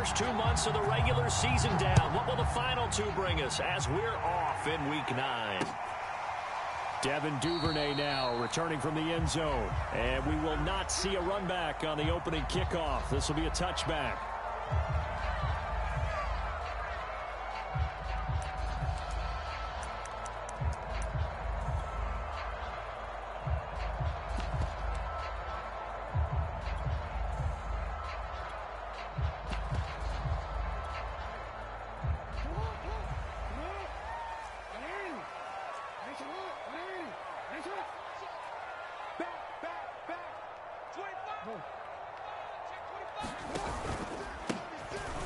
first 2 months of the regular season down. What will the final two bring us as we're off in Week 9? Devin Duvernay now returning from the end zone. And we will not see a run back on the opening kickoff. This will be a touchback.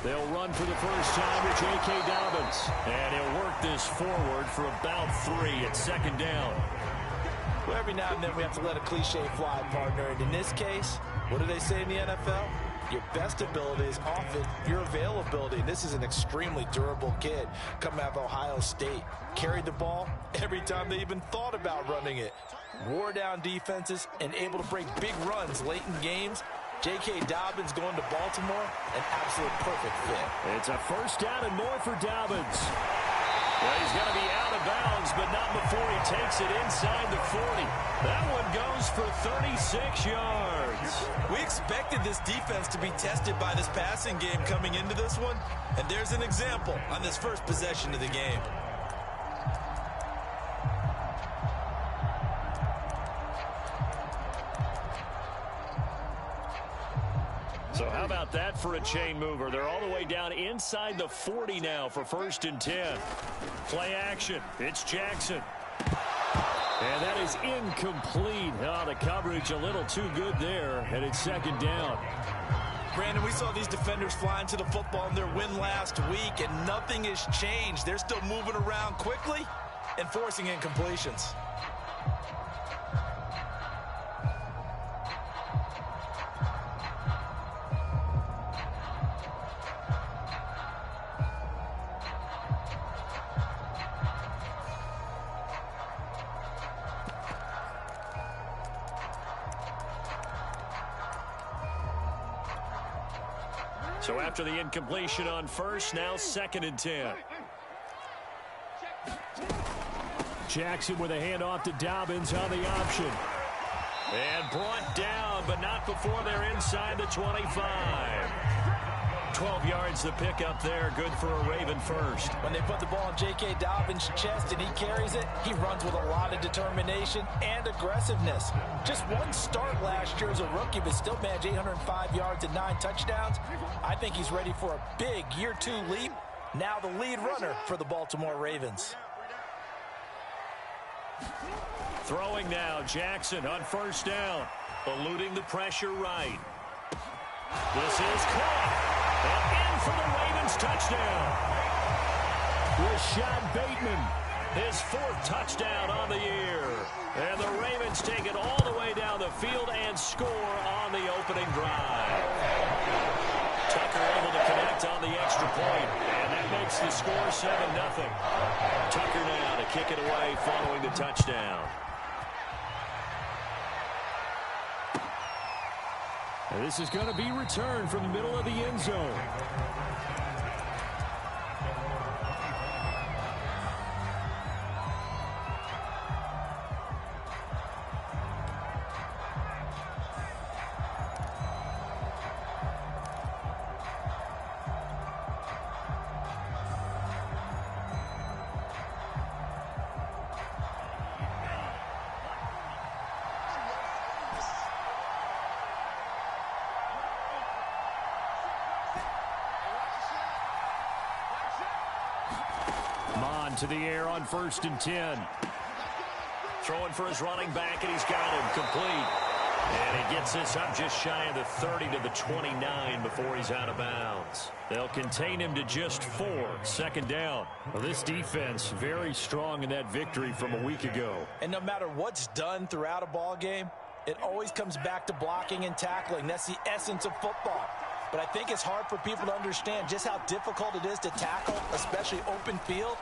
They'll run for the first time with J.K. Dobbins. And he'll work this forward for about 3 at second down. Well, every now and then we have to let a cliche fly, partner. And in this case, what do they say in the NFL? Your best ability is often your availability. And this is an extremely durable kid coming out of Ohio State. Carried the ball every time they even thought about running it. Wore down defenses and able to break big runs late in games. J.K. Dobbins going to Baltimore, an absolute perfect fit. It's a first down and more for Dobbins. Well, he's going to be out of bounds, but not before he takes it inside the 40. That one goes for 36 yards. We expected this defense to be tested by this passing game coming into this one, and there's an example on this first possession of the game. So how about that for a chain mover? They're all the way down inside the 40 now for 1st and 10. Play action. It's Jackson. And that is incomplete. Oh, the coverage a little too good there, and it's 2nd down. Brandon, we saw these defenders flying to the football in their win last week, and nothing has changed. They're still moving around quickly and forcing incompletions. So after the incompletion on first, now 2nd and 10. Jackson with a handoff to Dobbins on the option. And brought down, but not before they're inside the 25. 12 yards the pickup there. Good for a Raven first. When they put the ball in J.K. Dobbins' chest and he carries it, he runs with a lot of determination and aggressiveness. Just one start last year as a rookie, but still managed 805 yards and 9 touchdowns. I think he's ready for a big year 2 leap. Now the lead runner for the Baltimore Ravens. Throwing now, Jackson on 1st down. Eluding the pressure right. This is caught. And in for the Ravens touchdown. Rashad Bateman. His 4th touchdown on the year. And the Ravens take it all the way down the field and score on the opening drive. Tucker able to connect on the extra point. And that makes the score 7-0. Tucker now to kick it away following the touchdown. And this is going to be returned from the middle of the end zone. To the air on 1st and 10. Throwing for his running back, and he's got him complete. And he gets this up just shy of the 30 to the 29 before he's out of bounds. They'll contain him to just 4. 2nd down. Well, this defense very strong in that victory from a week ago. And no matter what's done throughout a ball game, it always comes back to blocking and tackling. That's the essence of football. But I think it's hard for people to understand just how difficult it is to tackle, especially open field.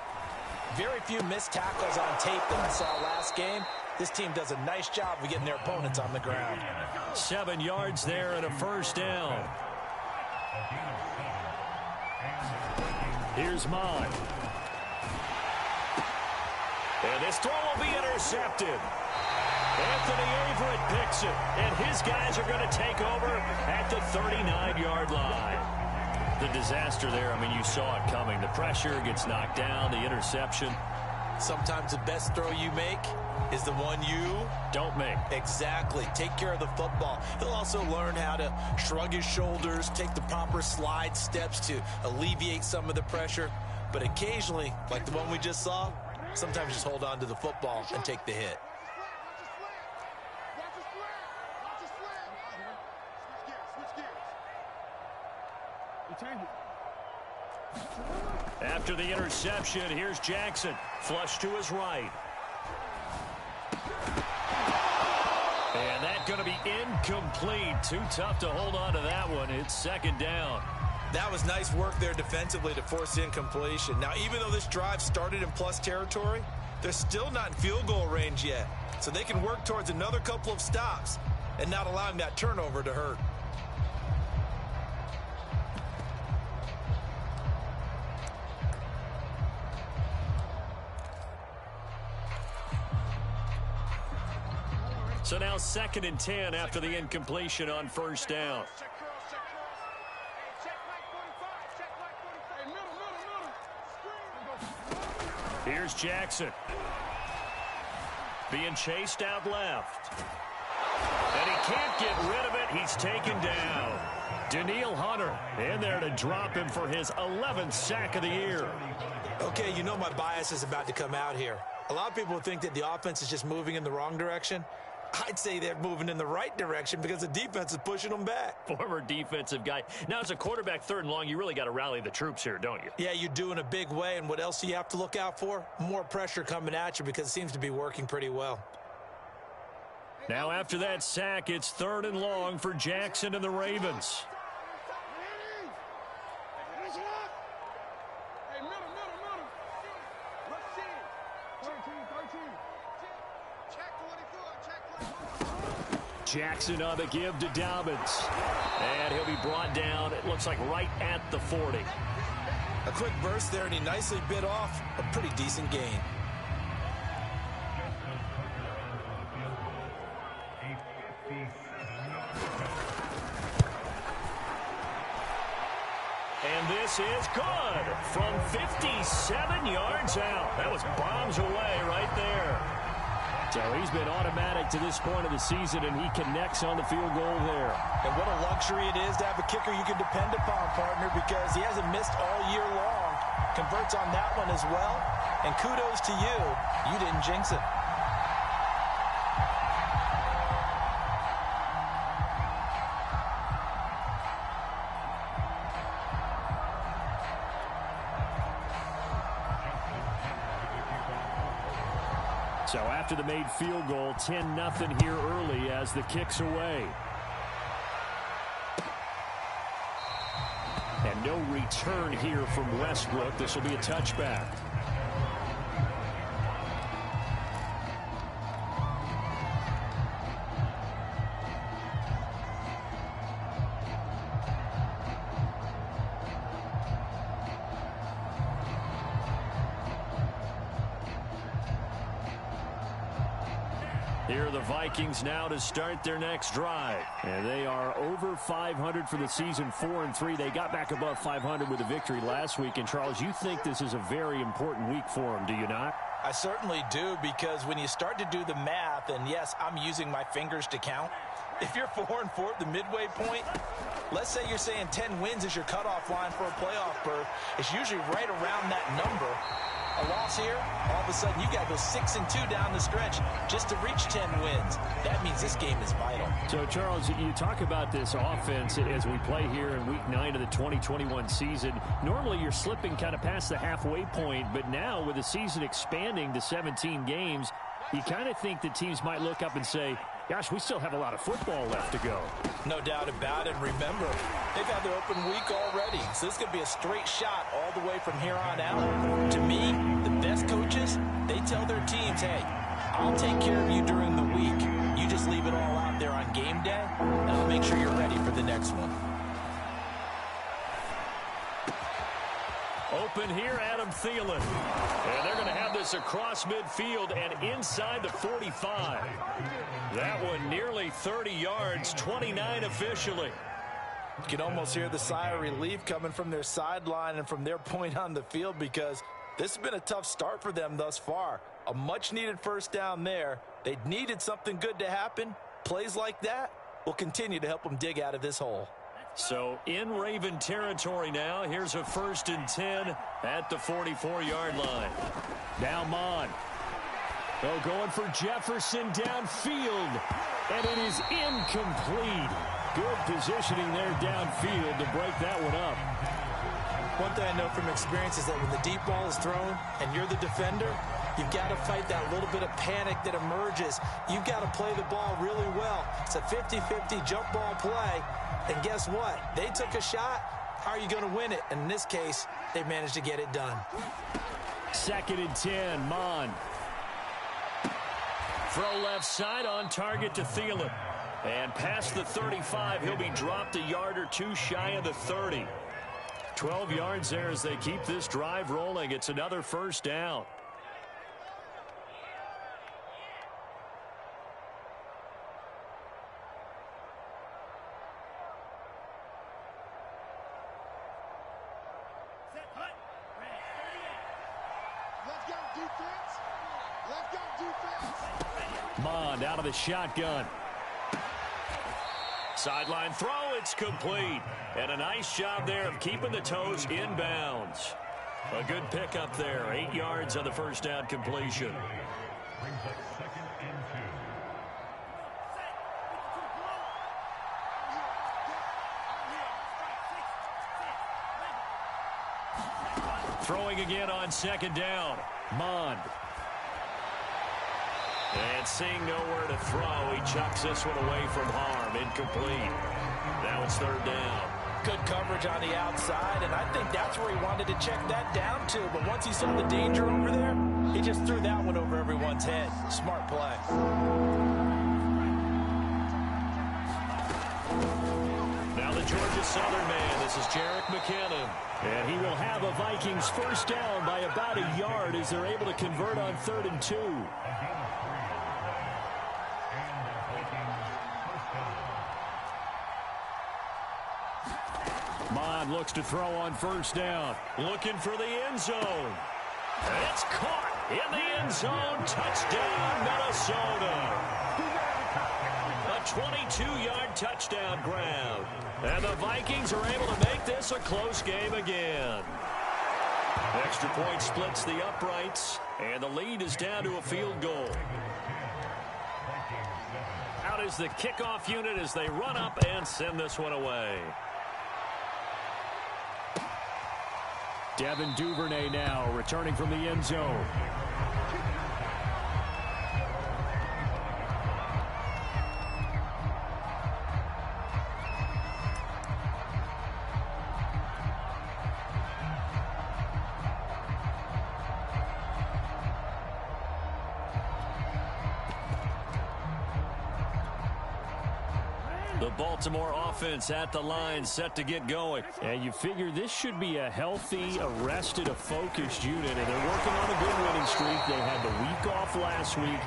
Very few missed tackles on tape that we saw last game. This team does a nice job of getting their opponents on the ground. 7 yards there and a 1st down. Here's Mine. And this throw will be intercepted. Anthony Averett picks it, and his guys are going to take over at the 39-yard line. The disaster there, I mean, you saw it coming. The pressure gets knocked down, the interception. Sometimes the best throw you make is the one you don't make. Exactly. Take care of the football. He'll also learn how to shrug his shoulders, take the proper slide steps to alleviate some of the pressure. But occasionally, like the one we just saw, sometimes just hold on to the football and take the hit. After the interception, here's Jackson. Flush to his right. And that's going to be incomplete. Too tough to hold on to that one. It's second down. That was nice work there defensively to force incompletion. Now, even though this drive started in plus territory, they're still not in field goal range yet. So they can work towards another couple of stops and not allowing that turnover to hurt. So now 2nd and 10 after the incompletion on first down. Here's Jackson. Being chased out left. And he can't get rid of it. He's taken down. Danielle Hunter in there to drop him for his 11th sack of the year. Okay, you know my bias is about to come out here. A lot of people think that the offense is just moving in the wrong direction. I'd say they're moving in the right direction because the defense is pushing them back. Former defensive guy. Now, as a quarterback 3rd and long, you really got to rally the troops here, don't you? Yeah, you do in a big way. And what else do you have to look out for? More pressure coming at you because it seems to be working pretty well. Now, after that sack, it's 3rd and long for Jackson and the Ravens. Jackson on the give to Dobbins. And he'll be brought down, it looks like right at the 40. A quick burst there, and he nicely bit off a pretty decent gain. And this is good from 57 yards out. That was bombs away right there. So he's been automatic to this point of the season, and he connects on the field goal there. And what a luxury it is to have a kicker you can depend upon, partner, because he hasn't missed all year long. Converts on that one as well. And kudos to you. You didn't jinx it. So after the made field goal, 10-0 here early as the kick's away. And no return here from Westbrook. This will be a touchback. Here are the Vikings now to start their next drive. And they are over 500 for the season, 4-3. They got back above 500 with a victory last week. And, Charles, you think this is a very important week for them, do you not? I certainly do, because when you start to do the math, and yes, I'm using my fingers to count. If you're 4-4 at the midway point, let's say you're saying 10 wins is your cutoff line for a playoff berth. It's usually right around that number. A loss here, all of a sudden you got to go 6-2 down the stretch just to reach 10 wins. That means this game is vital. So, Charles, you talk about this offense as we play here in Week 9 of the 2021 season. Normally you're slipping kind of past the halfway point, but now with the season expanding to 17 games, you kind of think that teams might look up and say, gosh, we still have a lot of football left to go. No doubt about it. Remember, they've had their open week already, so this could be a straight shot all the way from here on out. To me, the best coaches, they tell their teams, hey, I'll take care of you during the week. You just leave it all out there on game day, and I'll make sure you're ready for the next one. Open here, Adam Thielen. And they're going to have this across midfield and inside the 45. That one nearly 30 yards, 29 officially. You can almost hear the sigh of relief coming from their sideline and from their point on the field, because this has been a tough start for them thus far. A much-needed first down there. They needed something good to happen. Plays like that will continue to help them dig out of this hole. So in Raven territory now. Here's a 1st and 10 at the 44-yard line. Now Mon. Oh, going for Jefferson downfield. And it is incomplete. Good positioning there downfield to break that one up. One thing I know from experience is that when the deep ball is thrown and you're the defender, you've got to fight that little bit of panic that emerges. You've got to play the ball really well. It's a 50-50 jump ball play. And guess what? They took a shot. How are you going to win it? And in this case, they managed to get it done. 2nd and 10, Mon. Throw left side on target to Thielen. And past the 35, he'll be dropped a yard or two shy of the 30. 12 yards there as they keep this drive rolling. It's another first down. Mond out of the shotgun. Sideline throw, it's complete. And a nice job there of keeping the toes inbounds. A good pickup there. 8 yards on the first down completion. Throwing again on 2nd down. Mond. And seeing nowhere to throw, he chucks this one away from harm. Incomplete. Now it's 3rd down. Good coverage on the outside, and I think that's where he wanted to check that down to. But once he saw the danger over there, he just threw that one over everyone's head. Smart play. Now the Georgia Southern man. This is Jerick McKinnon. And he will have a Vikings first down by about a yard as they're able to convert on 3rd and 2. Mond looks to throw on 1st down. Looking for the end zone. It's caught in the end zone. Touchdown, Minnesota. A 22-yard touchdown grab. And the Vikings are able to make this a close game again. Extra point splits the uprights, and the lead is down to a field goal. Out is the kickoff unit as they run up and send this one away. Devin Duvernay now returning from the end zone. The Baltimore offense at the line, set to get going. And you figure this should be a healthy, arrested, a focused unit, and they're working on a good winning streak. They had the week off last week.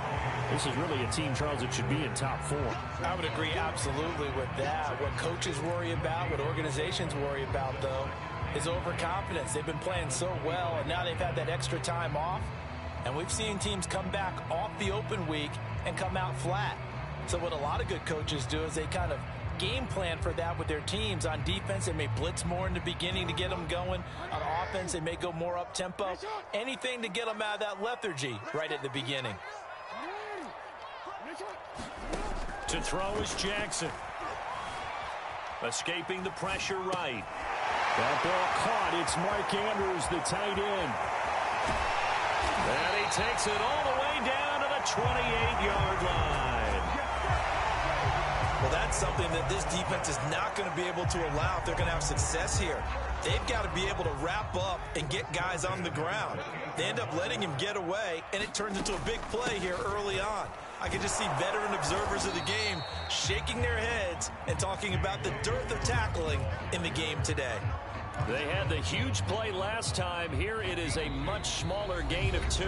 This is really a team, Charles, that should be in top 4. I would agree absolutely with that. What coaches worry about, what organizations worry about, though, is overconfidence. They've been playing so well, and now they've had that extra time off. And we've seen teams come back off the open week and come out flat. So what a lot of good coaches do is they kind of game plan for that with their teams. On defense, they may blitz more in the beginning to get them going. On offense, they may go more up-tempo. Anything to get them out of that lethargy right at the beginning. To throw is Jackson. Escaping the pressure right. That ball caught. It's Mark Andrews, the tight end. And he takes it all the way down to the 28-yard line. Well, that's something that this defense is not going to be able to allow if they're going to have success here. They've got to be able to wrap up and get guys on the ground. They end up letting him get away, and it turns into a big play here early on. I can just see veteran observers of the game shaking their heads and talking about the dearth of tackling in the game today. They had the huge play last time. Here it is a much smaller gain of 2.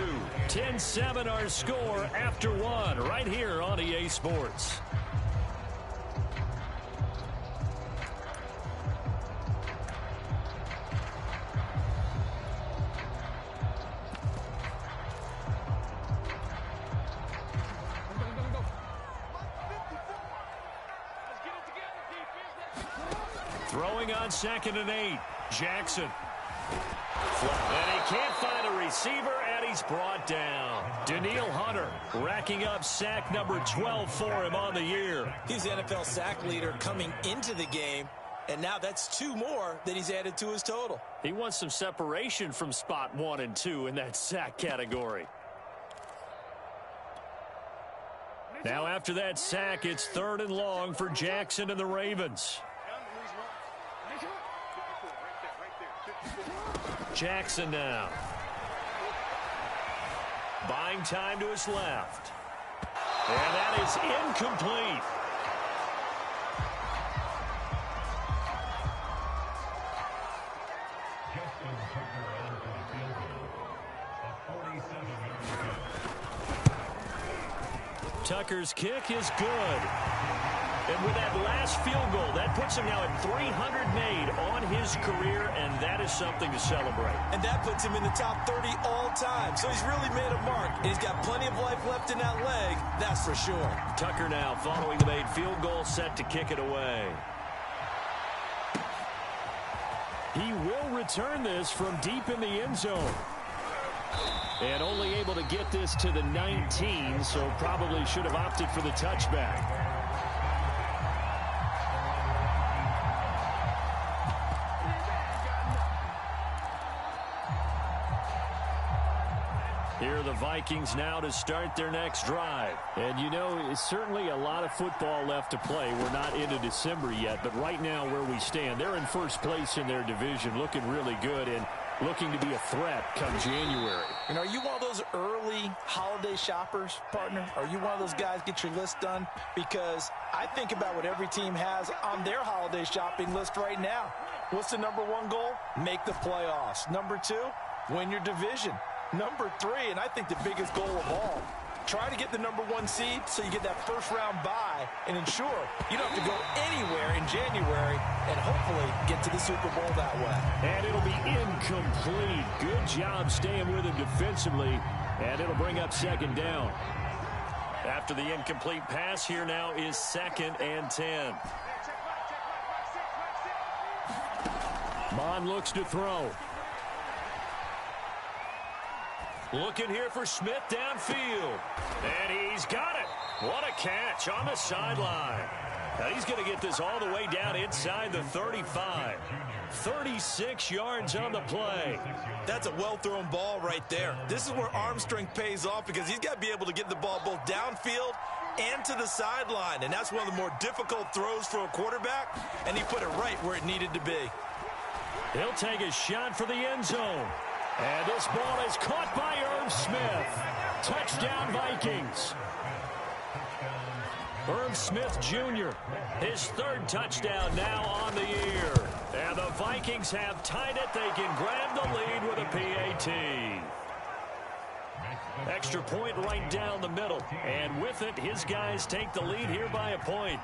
10-7 our score after 1 right here on EA Sports. Throwing on 2nd and 8. Jackson. And he can't find a receiver, and he's brought down. Daniil Hunter racking up sack number 12 for him on the year. He's the NFL sack leader coming into the game, and now that's 2 more that he's added to his total. He wants some separation from spot 1 and 2 in that sack category. Now after that sack, it's 3rd and long for Jackson and the Ravens. Jackson now. Buying time to his left. And that is incomplete. Tucker's kick is good. And with that last field goal, that puts him now at 300 made on his career, and that is something to celebrate. And that puts him in the top 30 all time. So he's really made a mark, and he's got plenty of life left in that leg, that's for sure. Tucker now following the made field goal, set to kick it away. He will return this from deep in the end zone. And only able to get this to the 19, so probably should have opted for the touchback. Here are the Vikings now to start their next drive. And, you know, it's certainly a lot of football left to play. We're not into December yet, but right now where we stand, they're in first place in their division, looking really good and looking to be a threat come January. And are you one of those early holiday shoppers, partner? Are you one of those guys get your list done? Because I think about what every team has on their holiday shopping list right now. What's the number 1 goal? Make the playoffs. Number 2, win your division. Number 3, and I think the biggest goal of all, try to get the number 1 seed so you get that first-round bye and ensure you don't have to go anywhere in January and hopefully get to the Super Bowl that way. And it'll be incomplete. Good job staying with him defensively, and it'll bring up 2nd down. After the incomplete pass, here now is 2nd and 10. Bond looks to throw. Looking here for Smith downfield. And he's got it. What a catch on the sideline. Now he's going to get this all the way down inside the 35. 36 yards on the play. That's a well-thrown ball right there. This is where arm strength pays off because he's got to be able to get the ball both downfield and to the sideline. And that's one of the more difficult throws for a quarterback. And he put it right where it needed to be. He'll take a shot for the end zone. And this ball is caught by Irv Smith. Touchdown, Vikings. Irv Smith Jr., his 3rd touchdown now on the year. And the Vikings have tied it. They can grab the lead with a PAT. Extra point right down the middle. And with it, his guys take the lead here by a point.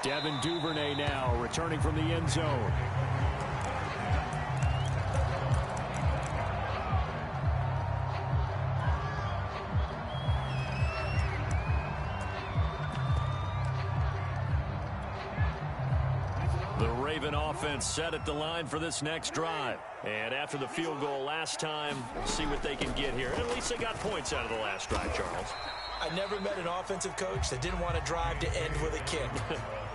Devin Duvernay now returning from the end zone. The Raven offense set at the line for this next drive. And after the field goal last time, we'll see what they can get here. At least they got points out of the last drive, Charles. I never met an offensive coach that didn't want to drive to end with a kick.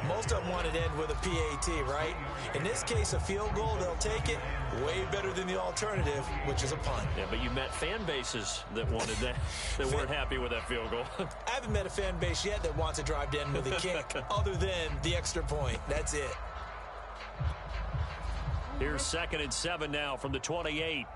Most of them want to end with a PAT, right? In this case, a field goal, they'll take it. Way better than the alternative, which is a punt. Yeah, but you met fan bases that wanted that, that weren't happy with that field goal. I haven't met a fan base yet that wants to drive to end with a kick other than the extra point. That's it. Here's 2nd and 7 now from the 28.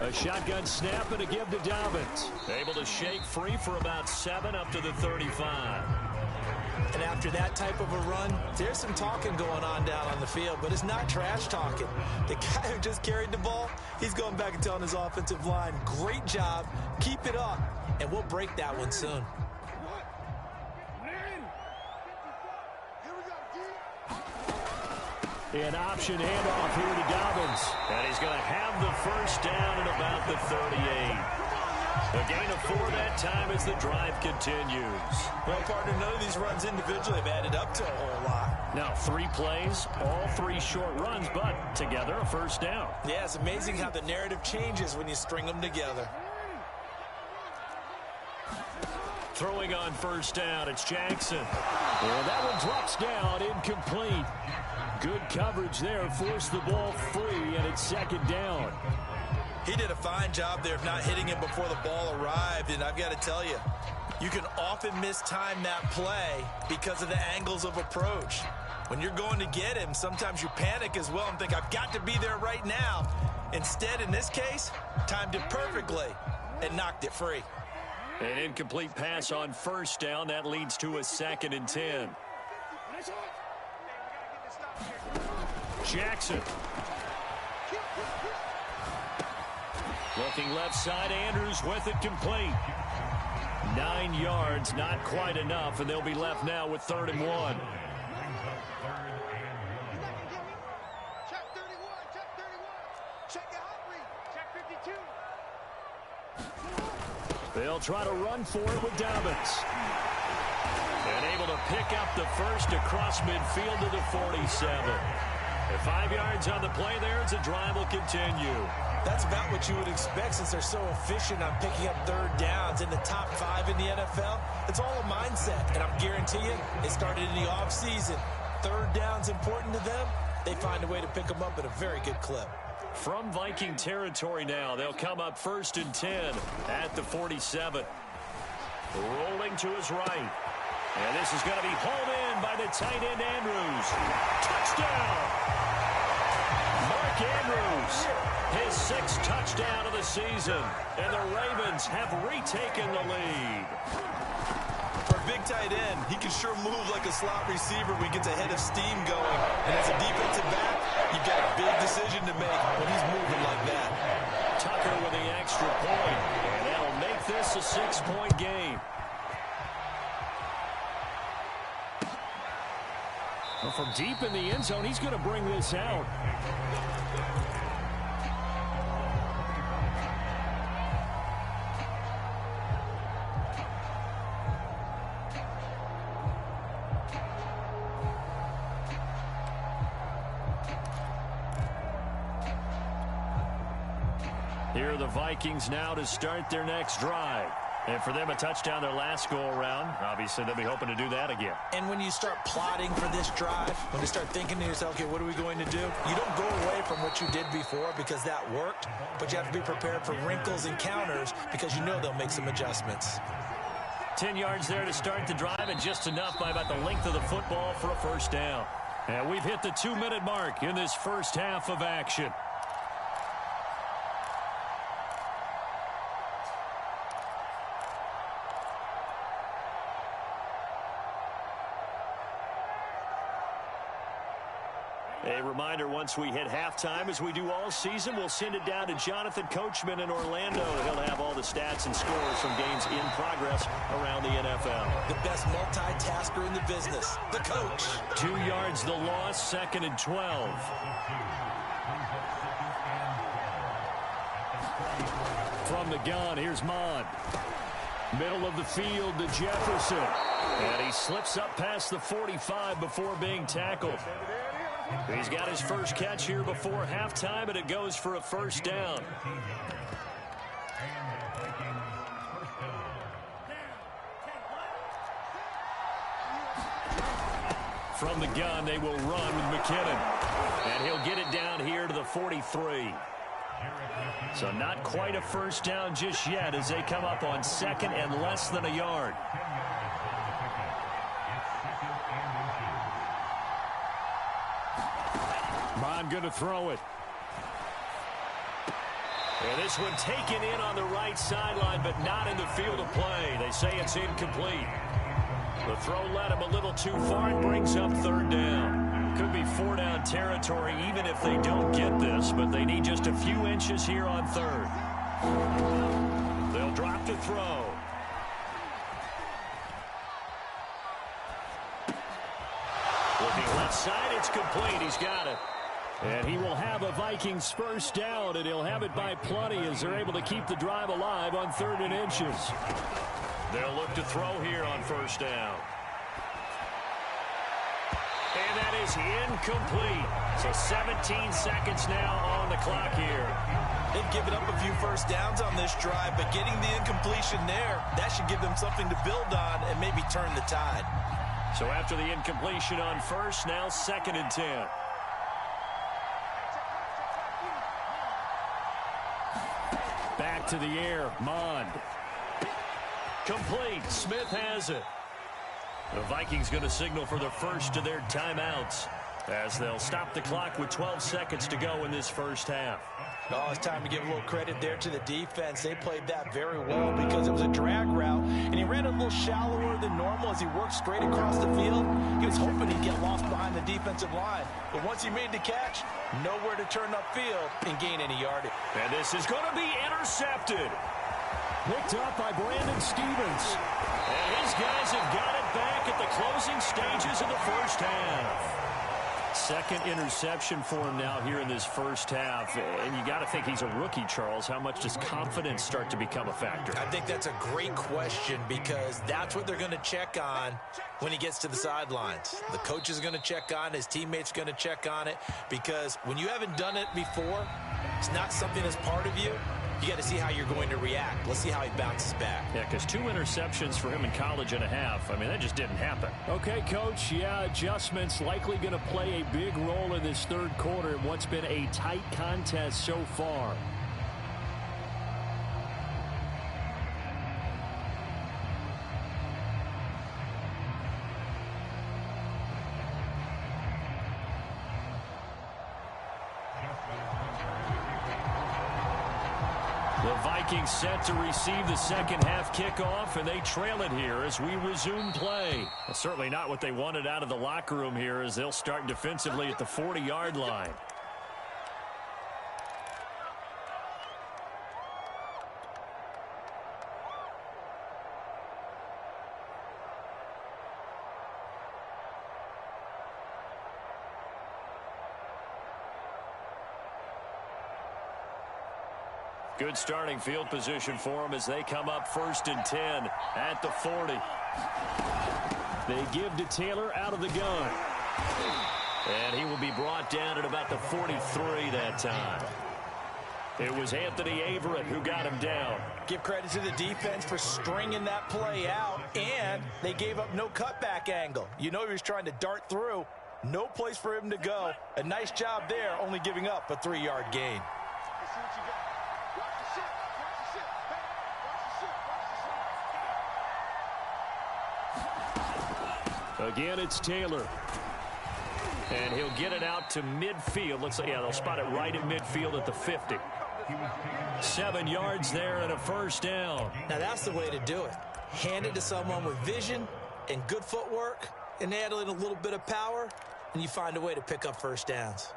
A shotgun snap and a give to Dobbins. Able to shake free for about 7 up to the 35. And after that type of a run, there's some talking going on down on the field, but it's not trash talking. The guy who just carried the ball, he's going back and telling his offensive line, great job, keep it up, and we'll break that one soon. An option handoff here to Dobbins. And he's going to have the first down at about the 38. A gain of 4 that time as the drive continues. Well, partner, none of these runs individually have added up to a whole lot. Now 3 plays, all 3 short runs, but together a first down. Yeah, it's amazing how the narrative changes when you string them together. Throwing on first down, it's Jackson. And that one drops down, incomplete. Good coverage there, forced the ball free, and it's second down. He did a fine job there of not hitting him before the ball arrived, and I've got to tell you, you can often mistime that play because of the angles of approach. When you're going to get him, sometimes you panic as well and think, I've got to be there right now. Instead, in this case, timed it perfectly and knocked it free. An incomplete pass on first down. That leads to a 2nd and 10. Jackson. Looking left side, Andrews with it complete. 9 yards, not quite enough, and they'll be left now with 3rd and 1. Check 31, check 31. Check your hot read. Check 52. They'll try to run for it with Dobbins. And able to pick up the first across midfield to the 47. And 5 yards on the play there as the drive will continue. That's about what you would expect since they're so efficient on picking up 3rd downs in the top 5 in the NFL. It's all a mindset, and I'm guarantee you it started in the offseason. 3rd down's important to them. They find a way to pick them up at a very good clip. From Viking territory now, they'll come up 1st and 10 at the 47. Rolling to his right. And this is going to be hauled in by the tight end, Andrews. Touchdown! Mark Andrews, his 6th touchdown of the season. And the Ravens have retaken the lead. For a big tight end, he can sure move like a slot receiver when he gets a head of steam going. And as a defensive back, you've got a big decision to make when he's moving like that. Tucker with the extra point. And that'll make this a 6-point game. Well, from deep in the end zone, he's going to bring this out. Here are the Vikings now to start their next drive. And for them, a touchdown their last go-around. Obviously, they'll be hoping to do that again. And when you start plotting for this drive, when you start thinking to yourself, okay, what are we going to do? You don't go away from what you did before because that worked, but you have to be prepared for wrinkles and counters because you know they'll make some adjustments. 10 yards there to start the drive, and just enough by about the length of the football for a first down. And we've hit the 2-minute mark in this first half of action. A reminder, once we hit halftime, as we do all season, we'll send it down to Jonathan Coachman in Orlando. He'll have all the stats and scores from games in progress around the NFL. The best multitasker in the business, the coach. 2 yards the loss, 2nd and 12. From the gun, here's Mond. Middle of the field to Jefferson. And he slips up past the 45 before being tackled. He's got his first catch here before halftime, and it goes for a first down. From the gun, they will run with McKinnon. And he'll get it down here to the 43. So not quite a first down just yet as they come up on 2nd and less than a yard. Mond going to throw it. And this one taken in on the right sideline, but not in the field of play. They say it's incomplete. The throw led him a little too far and brings up third down. Could be four-down territory even if they don't get this, but they need just a few inches here on third. They'll drop to throw. Looking left side, it's complete. He's got it. And he will have a Vikings first down, and he'll have it by plenty as they're able to keep the drive alive on 3rd and inches. They'll look to throw here on first down. And that is incomplete. So 17 seconds now on the clock here. They've given up a few first downs on this drive, but getting the incompletion there, that should give them something to build on and maybe turn the tide. So after the incompletion on first, now 2nd and 10. Back to the air, Mond. Complete. Smith has it. The Vikings going to signal for the first of their timeouts as they'll stop the clock with 12 seconds to go in this first half. Oh, it's time to give a little credit there to the defense. They played that very well because it was a drag route, and he ran a little shallower than normal as he worked straight across the field. He was hoping he'd get lost behind the defensive line, but once he made the catch, nowhere to turn upfield and gain any yardage. And this is going to be intercepted. Picked up by Brandon Stevens. And his guys have got it back at the closing stages of the first half. Second interception for him now here in this first half. And you got to think he's a rookie, Charles. How much does confidence start to become a factor? I think that's a great question because that's what they're going to check on when he gets to the sidelines. The coach is going to check on it. His teammates are going to check on it because when you haven't done it before, it's not something that's part of you. You got to see how you're going to react. Let's see how he bounces back. Yeah, because 2 interceptions for him in college and a half. I mean, that just didn't happen. Okay, Coach. Yeah, adjustments likely going to play a big role in this third quarter in what's been a tight contest so far. The Vikings set to receive the second half kickoff, and they trail it here as we resume play. Well, certainly not what they wanted out of the locker room here as they'll start defensively at the 40-yard line. Good starting field position for them as they come up 1st and 10 at the 40. They give to Taylor out of the gun. And he will be brought down at about the 43 that time. It was Anthony Averett who got him down. Give credit to the defense for stringing that play out, and they gave up no cutback angle. You know he was trying to dart through. No place for him to go. A nice job there, only giving up a 3-yard gain. Again, it's Taylor. And he'll get it out to midfield. Looks like, yeah, they'll spot it right at midfield at the 50. 7 yards there and a first down. Now, that's the way to do it. Hand it to someone with vision and good footwork, and add in a little bit of power, and you find a way to pick up first downs.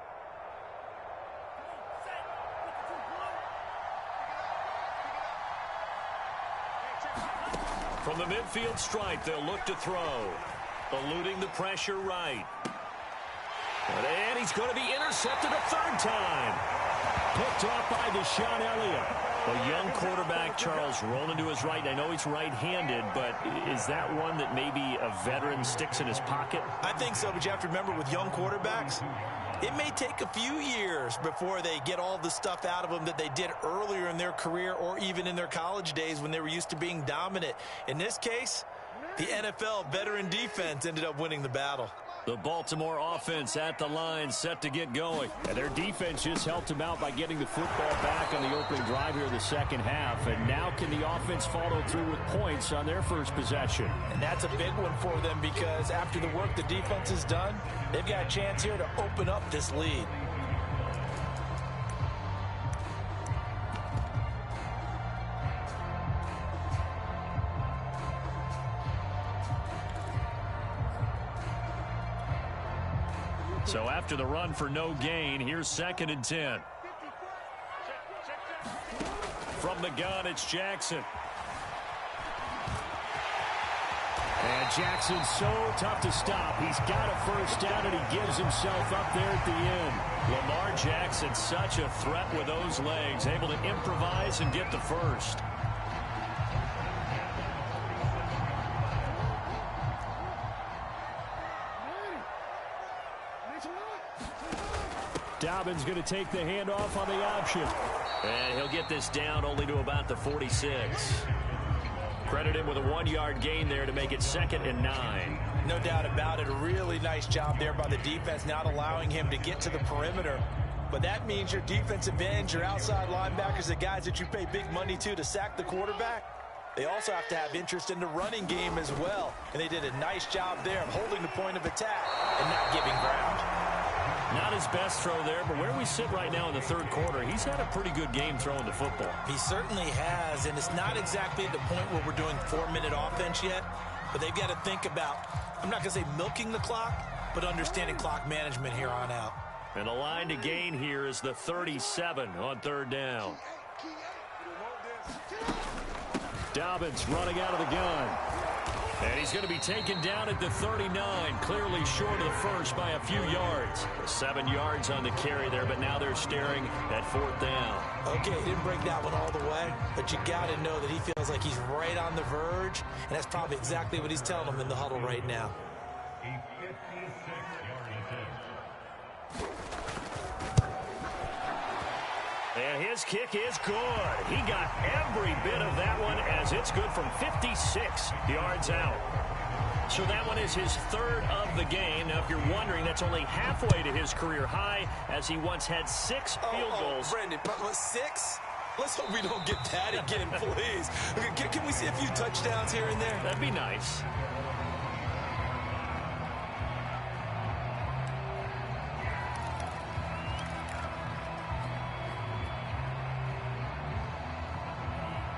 From the midfield stripe, they'll look to throw. Eluding the pressure right. And he's going to be intercepted a 3rd time. Picked off by Deshaun Elliott. A young quarterback, Charles, rolling to his right. I know he's right-handed, but is that one that maybe a veteran sticks in his pocket? I think so, but you have to remember with young quarterbacks, it may take a few years before they get all the stuff out of them that they did earlier in their career or even in their college days when they were used to being dominant. In this case, the NFL veteran defense ended up winning the battle. The Baltimore offense at the line, set to get going. And their defense just helped them out by getting the football back on the opening drive here in the second half. And now can the offense follow through with points on their first possession? And that's a big one for them because after the work the defense has done, they've got a chance here to open up this lead. So after the run for no gain, here's 2nd and 10. From the gun, it's Jackson. And Jackson's so tough to stop. He's got a first down, and he gives himself up there at the end. Lamar Jackson, such a threat with those legs, able to improvise and get the first. Dobbins going to take the handoff on the option. And he'll get this down only to about the 46. Credit him with a 1-yard gain there to make it 2nd and 9. No doubt about it. A really nice job there by the defense, not allowing him to get to the perimeter. But that means your defensive ends, your outside linebackers, the guys that you pay big money to sack the quarterback, they also have to have interest in the running game as well. And they did a nice job there of holding the point of attack and not giving ground. Not his best throw there, but where we sit right now in the 3rd quarter, he's had a pretty good game throwing the football. He certainly has, and it's not exactly at the point where we're doing 4-minute offense yet, but they've got to think about, I'm not going to say milking the clock, but understanding clock management here on out. And the line to gain here is the 37 on 3rd down. Dobbins running out of the gun. And he's going to be taken down at the 39, clearly short of the first by a few yards. 7 yards on the carry there, but now they're staring at 4th down. Okay, he didn't break that one all the way, but you got to know that he feels like he's right on the verge, and that's probably exactly what he's telling them in the huddle right now. And his kick is good. He got every bit of that one as it's good from 56 yards out. So that one is his 3rd of the game. Now, if you're wondering, that's only halfway to his career high as he once had 6 field goals. Brandon, but 6? Let's hope we don't get that again, please. Can we see a few touchdowns here and there? That'd be nice.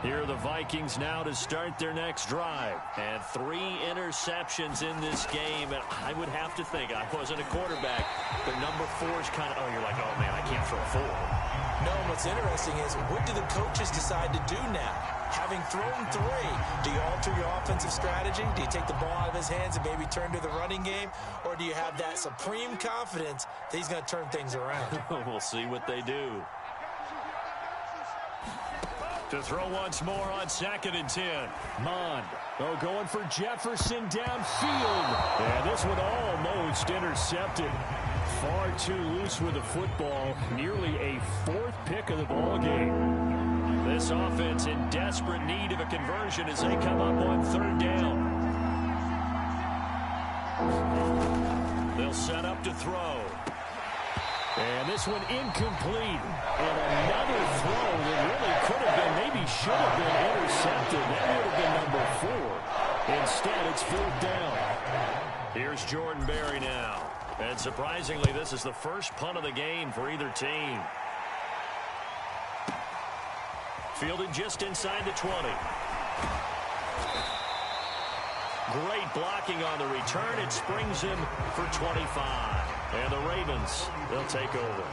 Here are the Vikings now to start their next drive. And 3 interceptions in this game. And I would have to think, I wasn't a quarterback, but number 4 is kind of, you're like, oh, man, I can't throw 4. No, what's interesting is, what do the coaches decide to do now? Having thrown 3, do you alter your offensive strategy? Do you take the ball out of his hands and maybe turn to the running game? Or do you have that supreme confidence that he's going to turn things around? We'll see what they do. To throw once more on 2nd and 10. Mond going for Jefferson downfield. And this one almost intercepted. Far too loose with the football. Nearly a 4th pick of the ball game. This offense in desperate need of a conversion as they come up on 3rd down. They'll set up to throw. And this one incomplete. And another throw that really could have been, maybe should have been intercepted. That would have been number 4. Instead, it's 4th down. Here's Jordan Berry now. And surprisingly, this is the first punt of the game for either team. Fielded just inside the 20. Great blocking on the return. It springs him for 25. And the Ravens, they'll take over.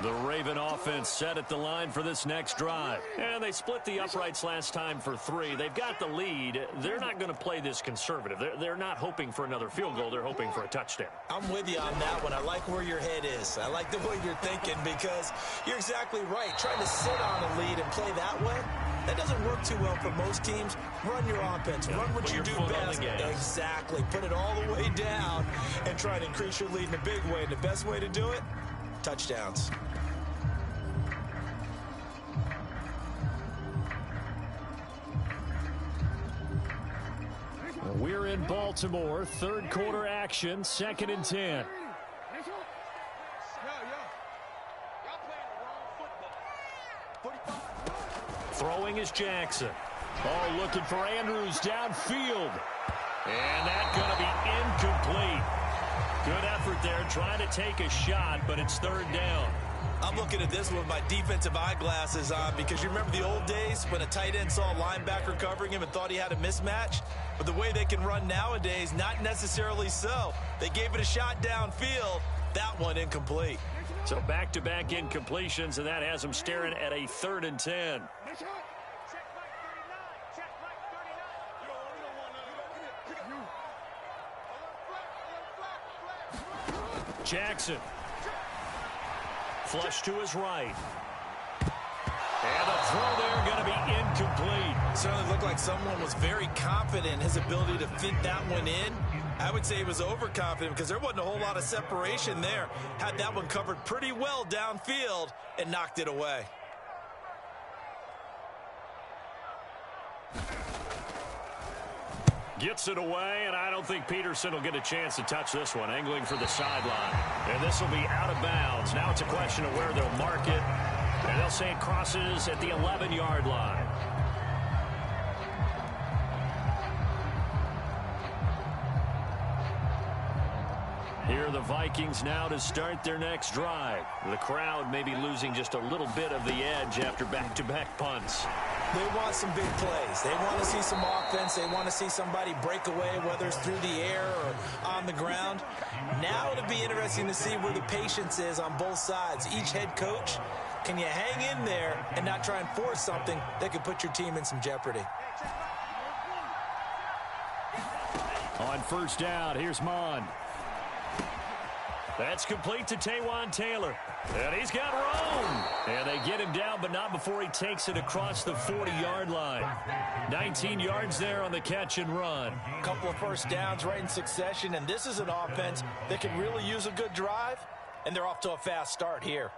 The Raven offense set at the line for this next drive. And they split the uprights last time for 3. They've got the lead. They're not going to play this conservative. They're not hoping for another field goal. They're hoping for a touchdown. I'm with you on that one. I like where your head is. I like the way you're thinking because you're exactly right. Trying to sit on a lead and play that way, that doesn't work too well for most teams. Run your offense. Run what you do best. Exactly. Put it all the way down and try to increase your lead in a big way. And the best way to do it, touchdowns. We're in Baltimore. 3rd quarter action. 2nd and 10. Throwing is Jackson. Oh, looking for Andrews downfield. And that's going to be incomplete. Good effort there trying to take a shot, but it's 3rd down. I'm looking at this with my defensive eyeglasses on because you remember the old days when a tight end saw a linebacker covering him and thought he had a mismatch? But the way they can run nowadays, not necessarily so. They gave it a shot downfield. That one incomplete. So back-to-back incompletions, and that has them staring at a 3rd and 10. Jackson. Flush to his right. And the throw there going to be incomplete. Certainly looked like someone was very confident in his ability to fit that one in. I would say he was overconfident because there wasn't a whole lot of separation there. Had that one covered pretty well downfield and knocked it away. Gets it away, and I don't think Peterson will get a chance to touch this one. Angling for the sideline. And this will be out of bounds. Now it's a question of where they'll mark it. And they'll say it crosses at the 11-yard line. Here are the Vikings now to start their next drive. The crowd may be losing just a little bit of the edge after back-to-back punts. They want some big plays. They want to see some offense. They want to see somebody break away, whether it's through the air or on the ground. Now it'll be interesting to see where the patience is on both sides. Each head coach, can you hang in there and not try and force something that could put your team in some jeopardy? On first down, here's Mond. That's complete to Taywan Taylor. And he's got room. And they get him down, but not before he takes it across the 40-yard line. 19 yards there on the catch and run. A couple of first downs right in succession, and this is an offense that can really use a good drive, and they're off to a fast start here.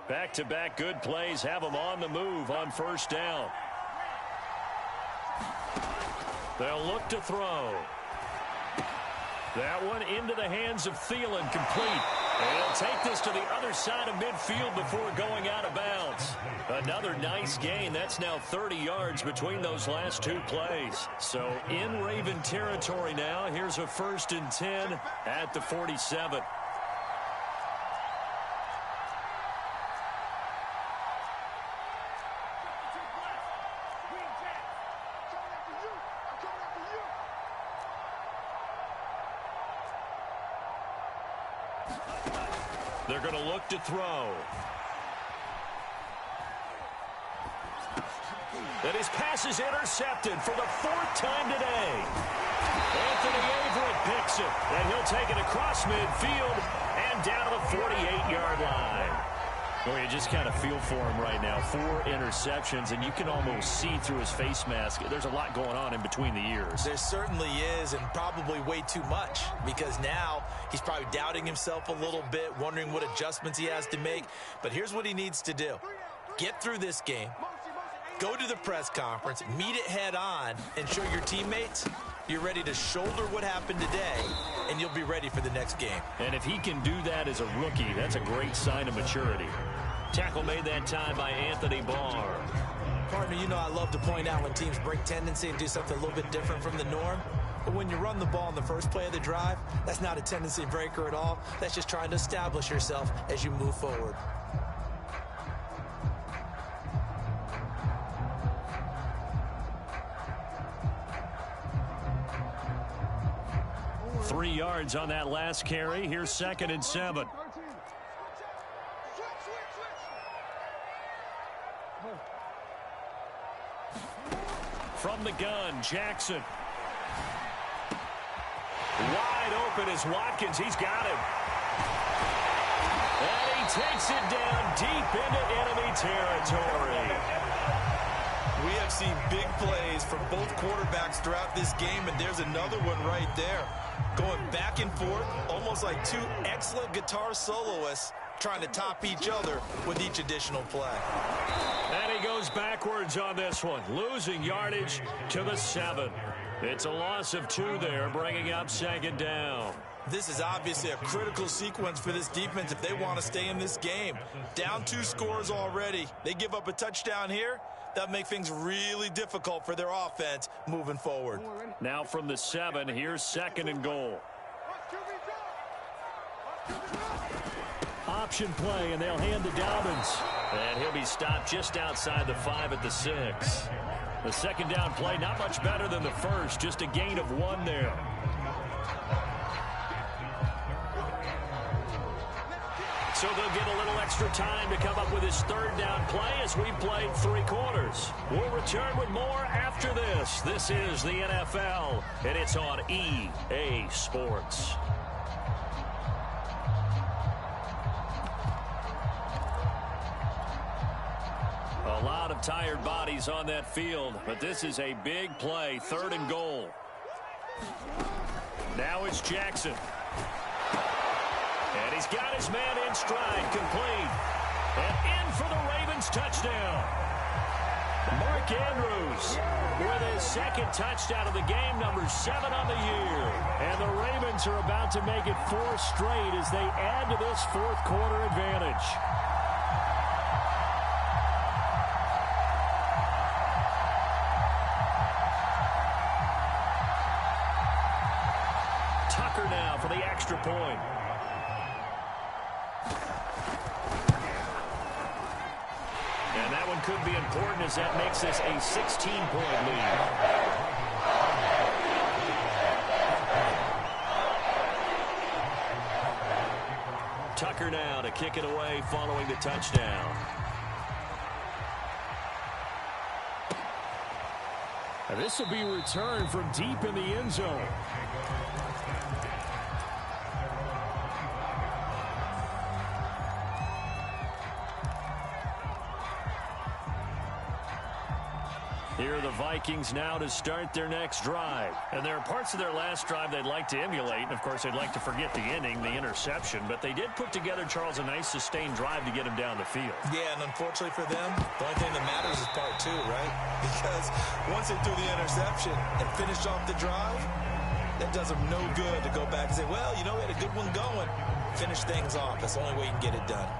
Back-to-back good plays have them on the move on first down. They'll look to throw. That one into the hands of Thielen, complete. And he'll take this to the other side of midfield before going out of bounds. Another nice gain. That's now 30 yards between those last two plays. So in Raven territory now. Here's a 1st and 10 at the 47. They're going to look to throw. And his pass is intercepted for the 4th time today. Anthony Averett picks it, and he'll take it across midfield and down to the 48-yard line. Well, you just kind of feel for him right now. 4 interceptions, and you can almost see through his face mask. There's a lot going on in between the ears. There certainly is, and probably way too much, because now he's probably doubting himself a little bit, wondering what adjustments he has to make. But here's what he needs to do. Get through this game, go to the press conference, meet it head on, and show your teammates you're ready to shoulder what happened today, and you'll be ready for the next game. And if he can do that as a rookie, that's a great sign of maturity. Tackle made that time by Anthony Barr. Partner, you know I love to point out when teams break tendency and do something a little bit different from the norm. But when you run the ball in the first play of the drive, that's not a tendency breaker at all. That's just trying to establish yourself as you move forward. Three yards on that last carry. Here's 2nd and 7. From the gun, Jackson. Wide open is Watkins. He's got him. And he takes it down deep into enemy territory. We have seen big plays from both quarterbacks throughout this game, and there's another one right there. Going back and forth, almost like 2 excellent guitar soloists trying to top each other with each additional play. And he goes backwards on this one, losing yardage to the 7. It's a loss of 2 there, bringing up 2nd down. This is obviously a critical sequence for this defense if they want to stay in this game. Down 2 scores already. They give up a touchdown here. That'll make things really difficult for their offense moving forward. Now from the 7, here's 2nd and goal. Option play, and they'll hand to Dobbins. And he'll be stopped just outside the 5 at the 6. The second down play, not much better than the first, just a gain of 1 there. So they'll get a little extra time to come up with his third down play as we've played 3 quarters. We'll return with more after this. This is the NFL, and it's on EA Sports. A lot of tired bodies on that field, but this is a big play, 3rd and goal. Now it's Jackson. And he's got his man in stride, complete. And in for the Ravens touchdown. Mark Andrews with his second touchdown of the game, number 7 on the year. And the Ravens are about to make it 4 straight as they add to this 4th quarter advantage. Tucker now for the extra point. And that one could be important as that makes this a 16-point lead. Tucker now to kick it away following the touchdown. And this will be returned from deep in the end zone. Here are the Vikings now to start their next drive. And there are parts of their last drive they'd like to emulate. And, of course, they'd like to forget the ending, the interception. But they did put together, Charles, a nice sustained drive to get him down the field. Yeah, and unfortunately for them, the only thing that matters is part 2, right? Because once they threw the interception and finished off the drive, that does them no good to go back and say, well, you know, we had a good one going. Finish things off. That's the only way you can get it done.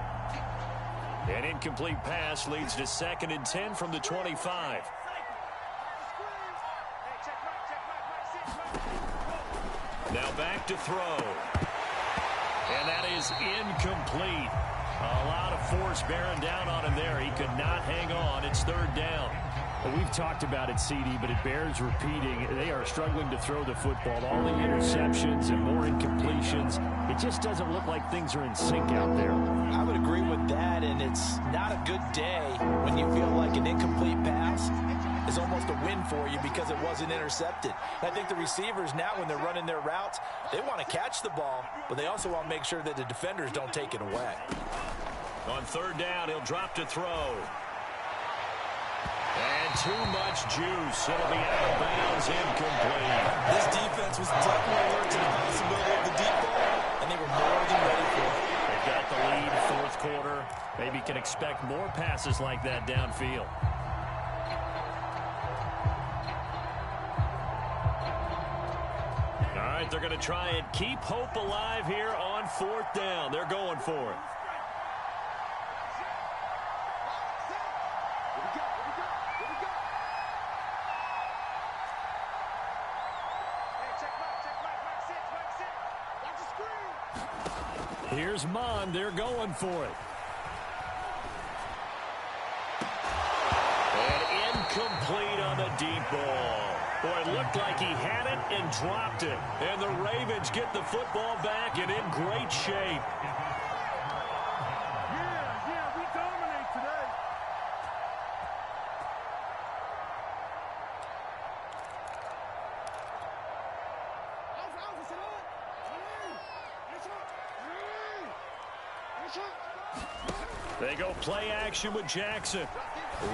An incomplete pass leads to 2nd and 10 from the 25. Now back to throw. And that is incomplete. A lot of force bearing down on him there. He could not hang on. It's 3rd down. Well, we've talked about it, CD, but it bears repeating. They are struggling to throw the football. All the interceptions and more incompletions. It just doesn't look like things are in sync out there. I would agree with that, and it's not a good day when you feel like an incomplete pass is almost a win for you because it wasn't intercepted. And I think the receivers now, when they're running their routes, they want to catch the ball, but they also want to make sure that the defenders don't take it away. On 3rd down, he'll drop to throw. And too much juice. It'll be out of bounds, incomplete. This defense was definitely alert to the possibility of the deep ball, and they were more than ready for it. They've got the lead, 4th quarter. Maybe can expect more passes like that downfield. All right, they're going to try and keep hope alive here on 4th down. They're going for it. Here's Mond. They're going for it. And incomplete on the deep ball. Boy, it looked like he had it and dropped it. And the Ravens get the football back and in great shape. Yeah, we dominate today. They go play action with Jackson.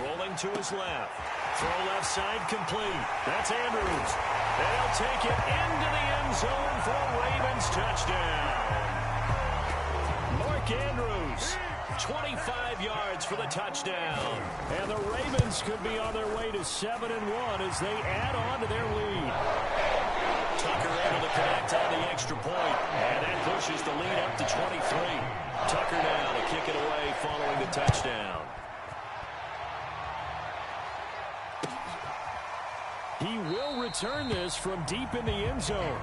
Rolling to his left. Throw left side complete. That's Andrews. They'll take it into the end zone for a Ravens touchdown. Mark Andrews, 25 yards for the touchdown. And the Ravens could be on their way to 7-1 as they add on to their lead. Tucker able to connect on the extra point. And that pushes the lead up to 23. Tucker now to kick it away following the touchdown. He will return this from deep in the end zone.